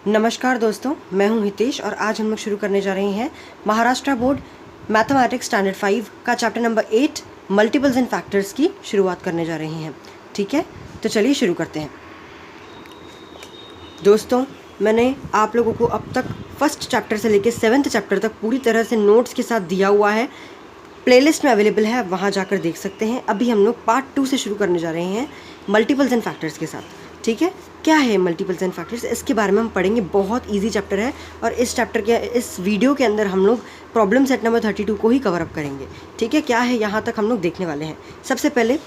नमस्कार दोस्तों, मैं हूं हितेश और आज हम लोग शुरू करने जा रहे हैं महाराष्ट्र बोर्ड मैथमेटिक्स स्टैंडर्ड 5 का chapter number 8 multiples and factors की शुरुआत करने जा रहे हैं। ठीक है, तो चलिए शुरू करते हैं। दोस्तों, मैंने आप लोगों को अब तक फर्स्ट चैप्टर से लेकर 7th चैप्टर तक पूरी तरह से नोट्स के साथ दिया हुआ है। प्लेलिस्ट में अवेलेबल है, आप वहाँ जाकर देख सकते हैं। अभी हम लोग पार्ट 2 से शुरू करने जा रहे हैं मल्टीपल्स एंड फैक्टर्स के साथ। ठीक है, क्या है मल्टीपल्स एंड फैक्टर्स, इसके बारे में हम पढ़ेंगे। बहुत इजी चैप्टर है और इस चैप्टर के इस वीडियो के अंदर हम लोग प्रॉब्लम सेट नंबर 32 को ही कवर अप करेंगे। ठीक है, क्या है यहाँ तक हम लोग देखने वाले हैं। सबसे पहले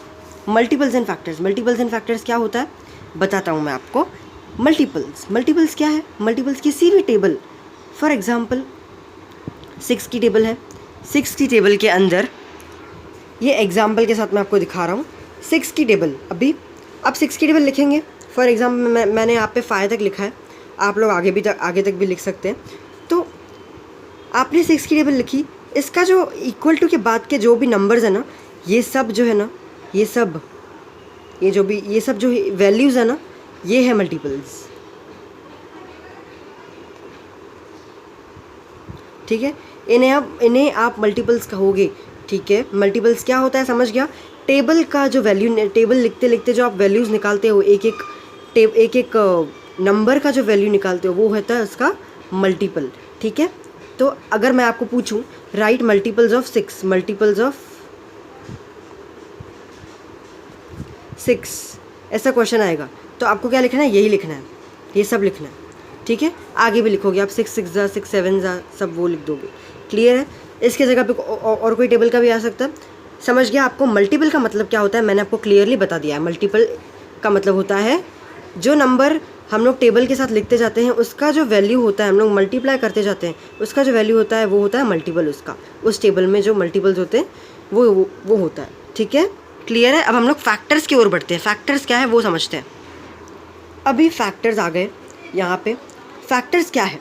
multiples and factors. Multiples and factors क्या होता है बताता हूँ मैं आपको। मल्टीपल्स क्या है? मल्टीपल्स किसी भी टेबल, फॉर एग्जाम्पल 6 की टेबल है। 6 की टेबल के अंदर, ये एग्जाम्पल के साथ मैं आपको दिखा रहा हूँ 6 की टेबल। अभी आप 6 की टेबल लिखेंगे। फॉर एग्जाम्पल मैंने यहाँ पे 5 तक लिखा है, आप लोग आगे तक भी लिख सकते हैं। तो आपने 6 की टेबल लिखी, इसका जो इक्वल टू के बाद के जो भी नंबर्स है ना, ये सब जो है ना, ये सब जो वैल्यूज़ है ना, ये है मल्टीपल्स। ठीक है, इन्हें आप मल्टीपल्स कहोगे। ठीक है, मल्टीपल्स क्या होता है समझ गया। टेबल का जो वैल्यू, टेबल लिखते लिखते जो आप वैल्यूज़ निकालते हो, एक एक नंबर का जो वैल्यू निकालते हो, वो होता है उसका मल्टीपल। ठीक है, तो अगर मैं आपको पूछूं right multiples of 6, multiples of 6, ऐसा क्वेश्चन आएगा तो आपको क्या लिखना है? यही लिखना है, ये सब लिखना है। ठीक है, आगे भी लिखोगे आप 6 6 जा 6 7 जा, सब वो लिख दोगे। क्लियर है? इसके जगह पे और कोई टेबल का भी आ सकता है। समझ गया आपको मल्टीपल का मतलब क्या होता है? मैंने आपको क्लियरली बता दिया है। मल्टीपल का मतलब होता है जो नंबर हम लोग टेबल के साथ लिखते जाते हैं, उसका जो वैल्यू होता है, हम लोग मल्टीप्लाई करते जाते हैं, उसका जो वैल्यू होता है वो होता है मल्टीपल उसका। उस टेबल में जो मल्टीपल्स होते हैं वो होता है। ठीक है, क्लियर है? अब हम लोग फैक्टर्स की ओर बढ़ते हैं। फैक्टर्स क्या है वो समझते हैं। अभी फैक्टर्स आ गए यहाँ पे। फैक्टर्स क्या है?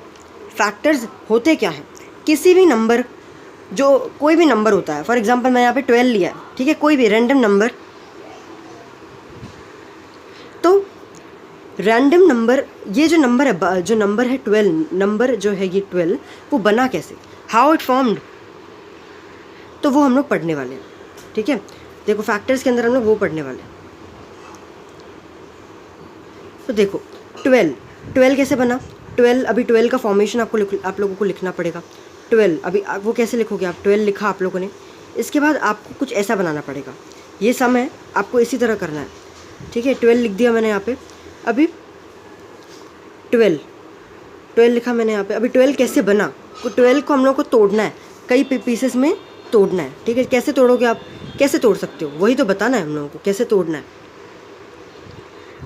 फैक्टर्स होते क्या हैं? किसी भी नंबर, जो कोई भी नंबर होता है, फॉर एग्जांपल मैं यहाँ पे 12 लिया है। ठीक है, कोई भी रैंडम नंबर, तो रैंडम नंबर, ये जो नंबर है 12, नंबर जो है ये 12, वो बना कैसे, हाउ इट फॉर्म्ड, तो वो हम लोग पढ़ने वाले हैं। ठीक है, देखो फैक्टर्स के अंदर हम लोग वो पढ़ने वाले हैं। तो देखो 12 कैसे बना? 12, अभी 12 का फॉर्मेशन आप लोगों को लिखना पड़ेगा। 12 अभी वो कैसे लिखोगे आप? 12 लिखा आप लोगों ने, इसके बाद आपको कुछ ऐसा बनाना पड़ेगा। ये सम है, आपको इसी तरह करना है। ठीक है, 12 लिख दिया मैंने यहाँ पे। अभी 12 लिखा मैंने यहाँ पे। अभी 12 कैसे बना? तो 12 को हम लोग को तोड़ना है, कई पीसेस में तोड़ना है। ठीक है, कैसे तोड़ोगे आप? कैसे तोड़ सकते हो वही तो बताना है हम लोगों को, कैसे तोड़ना है।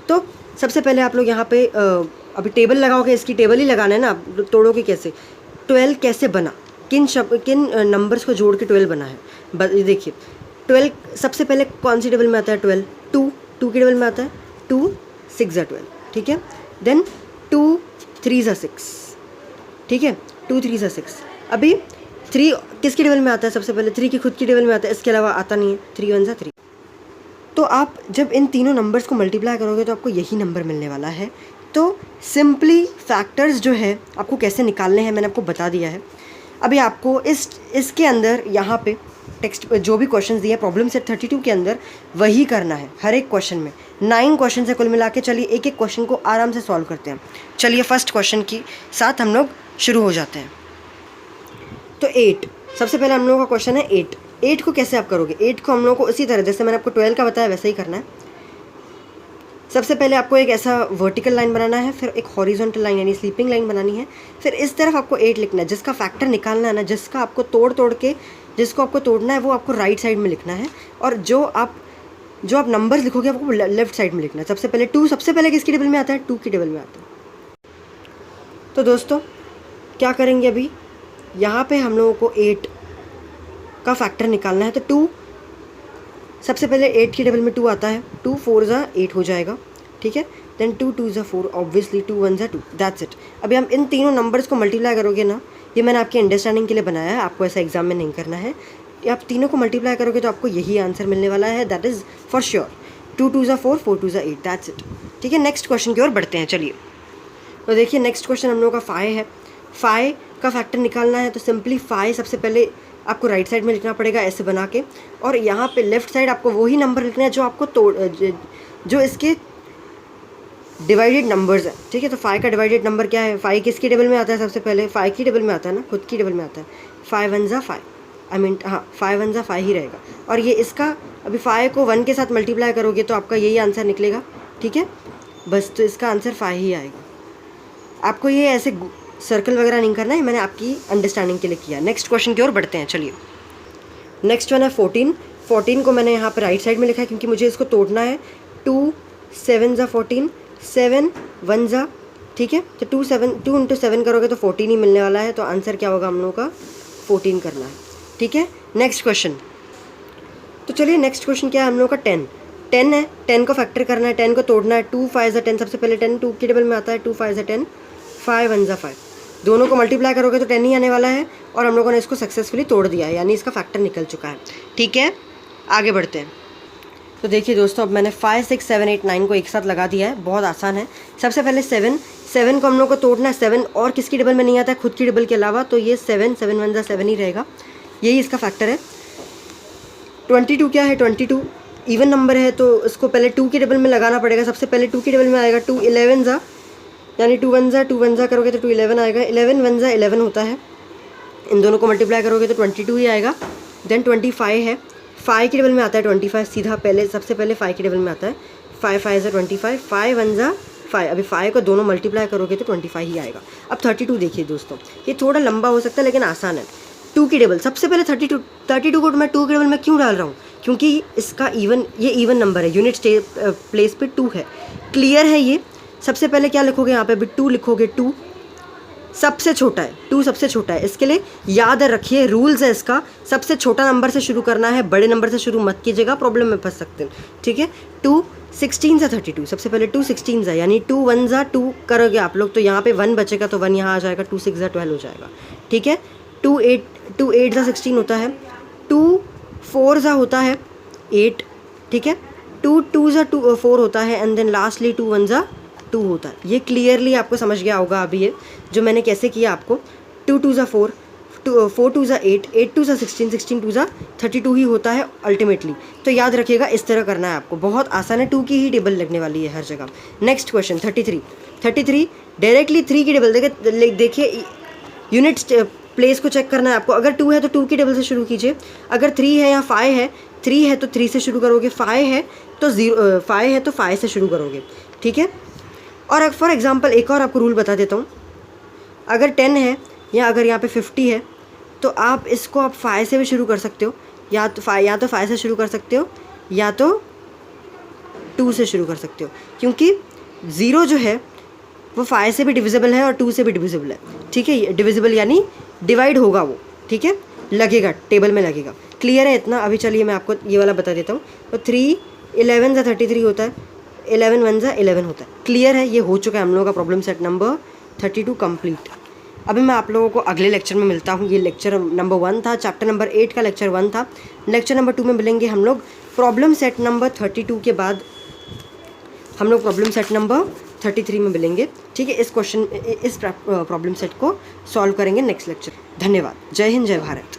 तो सबसे पहले आप लोग यहाँ पे अभी टेबल लगाओगे, इसकी टेबल ही लगाना है ना, आप तोड़ोगे कैसे? 12 कैसे बना, किन नंबर्स को जोड़ के 12 बना है। देखिए 12 सबसे पहले कौन सी टेबल में आता है? 12 टू की टेबल में आता है। 2 6 जा 12। ठीक है, देन 2 3 जा 6। ठीक है, 2 3 जा 6। अभी 3 किसकी टेबल में आता है? सबसे पहले 3 की खुद की टेबल में आता है, इसके अलावा आता नहीं है। 3 1 जा 3। तो आप जब इन तीनों नंबर्स को मल्टीप्लाई करोगे तो आपको यही नंबर मिलने वाला है। तो सिंपली फैक्टर्स जो है आपको कैसे निकालने हैं मैंने आपको बता दिया है। अभी आपको इसके अंदर यहाँ पे टेक्स्ट जो भी क्वेश्चन दिए प्रॉब्लम सेट 32 के अंदर वही करना है। हर एक क्वेश्चन में 9 क्वेश्चन है कुल मिला के। चलिए एक एक क्वेश्चन को आराम से सॉल्व करते हैं। चलिए फर्स्ट क्वेश्चन के साथ हम लोग शुरू हो जाते हैं। तो 8, सबसे पहले हम लोगों का क्वेश्चन है 8 को कैसे आप करोगे? 8 को हम लोगों को उसी तरह जैसे मैंने आपको 12 का बताया वैसे ही करना है। सबसे पहले आपको एक ऐसा वर्टिकल लाइन बनाना है, फिर एक हॉरिजॉन्टल लाइन यानी स्लीपिंग लाइन बनानी है। फिर इस तरफ आपको 8 लिखना है। जिसका फैक्टर निकालना है ना, जिसका आपको जिसको आपको तोड़ना है वो आपको राइट साइड में लिखना है, और जो आप नंबर्स लिखोगे आपको लेफ्ट साइड में लिखना है। सबसे पहले 2 सबसे पहले किसकी टेबल में आता है? 2 की टेबल में आता है। तो दोस्तों क्या करेंगे? अभी यहाँ पे हम लोगों को 8 का फैक्टर निकालना है। तो 2 सबसे पहले 8 की टेबल में 2 आता है। 2 4 जा 8 हो जाएगा। ठीक है, देन 2 2 जा 4, ऑब्वियसली 2 1 जा 2, दैट्स इट। अभी हम इन तीनों नंबर्स को मल्टीप्लाई करोगे ना, ये मैंने आपकी अंडरस्टैंडिंग के लिए बनाया है, आपको ऐसा एग्जाम में नहीं करना है। आप तीनों को मल्टीप्लाई करोगे तो आपको यही आंसर मिलने वाला है, दैट इज़ फॉर श्योर। 2 2 जा 4, 4 2 जा 8, दैट्स इट। ठीक है, नेक्स्ट क्वेश्चन की ओर बढ़ते हैं। चलिए तो देखिए नेक्स्ट क्वेश्चन हम लोग का 5 है। 5 का फैक्टर निकालना है तो सिंपली 5 सबसे पहले आपको राइट साइड में लिखना पड़ेगा ऐसे बना के, और यहाँ पे लेफ्ट साइड आपको वही नंबर लिखना है जो आपको जो इसके डिवाइडेड नंबर्स है, ठीक है। तो 5 का डिवाइडेड नंबर क्या है, 5 किसकी टेबल में आता है, सबसे पहले 5 की टेबल में आता है ना, खुद की टेबल में आता है। 5 1 ज़ा 5, आई मीन हाँ 5 1 ज़ा 5 ही रहेगा। और ये इसका अभी 5 को 1 के साथ मल्टीप्लाई करोगे तो आपका यही आंसर निकलेगा, ठीक है। बस तो इसका आंसर 5 ही आएगा। आपको ये ऐसे सर्कल वगैरह नहीं करना है, मैंने आपकी अंडरस्टैंडिंग के लिए किया। नेक्स्ट क्वेश्चन की ओर बढ़ते हैं, चलिए। नेक्स्ट वन है 14। 14 को मैंने यहाँ पर राइट साइड में लिखा है क्योंकि मुझे इसको तोड़ना है। 2 7 ज़ा 14, 7 1 ज़ा, ठीक है। तो 2 इंटू 7 करोगे तो 14 ही मिलने वाला है, तो आंसर क्या होगा हम लोगों का 14 करना है, ठीक है। नेक्स्ट क्वेश्चन, तो चलिए नेक्स्ट क्वेश्चन क्या है हम लोग का 10 है। 10 को फैक्टर करना है, 10 को तोड़ना है। 2 5 ज़ा 10, सबसे पहले 10 2 की टेबल में आता है। 2 5 ज़ा 10, 5 1 ज़ा 5, दोनों को मल्टीप्लाई करोगे तो 10 ही आने वाला है, और हम लोगों ने इसको सक्सेसफुली तोड़ दिया है, यानी इसका फैक्टर निकल चुका है, ठीक है। आगे बढ़ते हैं। तो देखिए दोस्तों, अब मैंने 5 6 7 8 9 को एक साथ लगा दिया है, बहुत आसान है। सबसे पहले 7 को हम लोग को तोड़ना है। 7 और किसकी टेबल में नहीं आता है, खुद की टेबल के अलावा, तो ये 7 1 ज़ा 7 ही रहेगा, यही इसका फैक्टर है। 22 क्या है, 22 इवन नंबर है, तो इसको पहले 2 की टेबल में लगाना पड़ेगा। सबसे पहले 2 की टेबल में आएगा 2 11 ज़ा, यानी 2 1 ज़ा करोगे तो 2 11 आएगा। 11 1 ज़ा 11 होता है, इन दोनों को मल्टीप्लाई करोगे तो 22 ही आएगा। देन 25 है, 5 की टेबल में आता है 25, सीधा पहले सबसे पहले 5 की टेबल में आता है। 5 5 ज़ा 25, 5 1 ज़ा 5, अभी 5 को दोनों मल्टीप्लाई करोगे तो 25 ही आएगा। अब 32 देखिए दोस्तों, ये थोड़ा लंबा हो सकता है लेकिन आसान है। 2 की टेबल, सबसे पहले 32 को मैं 2 की टेबल में क्यों डाल रहा हूँ, क्योंकि इसका ये इवन नंबर है, यूनिट प्लेस पे 2 है, क्लियर है ये। सबसे पहले क्या लिखोगे यहाँ पे भी 2 लिखोगे, 2 सबसे छोटा है, 2 सबसे छोटा है। इसके लिए याद रखिए, रूल्स है इसका, सबसे छोटा नंबर से शुरू करना है, बड़े नंबर से शुरू मत कीजिएगा, प्रॉब्लम में फंस सकते हैं, ठीक है। 2 16 ज़ा 32, सबसे पहले 2 16 ज़ा, यानी 2 1 ज़ा 2 करोगे आप लोग तो यहाँ पे 1 बचेगा, तो 1 यहाँ आ जाएगा। 2 6 ज़ा 12 हो जाएगा, ठीक है। 2 8 ज़ा 16 होता है। 2 4 ज़ा होता है 8, ठीक है। 2 2 ज़ा 4 होता है, एंड देन लास्टली 2 1 ज़ा 2 होता है। ये क्लियरली आपको समझ गया होगा अभी ये जो मैंने कैसे किया आपको। 2 2 ज़ा 4, 4 2 ज़ा 8, 8 2 ज़ा 16, 16 2 ज़ा 32 ही होता है अल्टीमेटली। तो याद रखिएगा, इस तरह करना है आपको, बहुत आसान है, 2 की ही टेबल लगने वाली है हर जगह। नेक्स्ट क्वेश्चन 33 डायरेक्टली 3 की टेबल देखिए, यूनिट प्लेस को चेक करना है आपको। अगर 2 है तो 2 की टेबल से शुरू कीजिए, अगर 3 है या 5 है, 3 है तो 3 से शुरू करोगे, 5 है तो 5 से शुरू करोगे, ठीक है। और फॉर एग्जांपल एक और आपको रूल बता देता हूँ, अगर 10 है या अगर यहाँ पे 50 है तो आप इसको आप 5 से भी शुरू कर सकते हो, या तो 5 से शुरू कर सकते हो, या तो 2 से शुरू कर सकते हो, क्योंकि 0 जो है वो 5 से भी डिविजिबल है और 2 से भी डिविजिबल है, ठीक है। डिविजिबल यानी डिवाइड होगा वो, ठीक है, लगेगा, टेबल में लगेगा। क्लियर है इतना। अभी चलिए मैं आपको ये वाला बता देता हूँ। तो 3 11 ज़ा 33 होता है, 11 1 ज़ा 11 होता है। क्लियर है, ये हो चुका है हम लोगों का प्रॉब्लम सेट नंबर 32 कंप्लीट। अभी मैं आप लोगों को अगले लेक्चर में मिलता हूँ। ये लेक्चर नंबर 1 था, चैप्टर नंबर 8 का लेक्चर 1 था। लेक्चर नंबर 2 में मिलेंगे हम लोग प्रॉब्लम सेट नंबर 32 के बाद हम लोग प्रॉब्लम सेट नंबर 33 में मिलेंगे, ठीक है। इस प्रॉब्लम सेट को सॉल्व करेंगे नेक्स्ट लेक्चर। धन्यवाद। जय हिंद, जय भारत।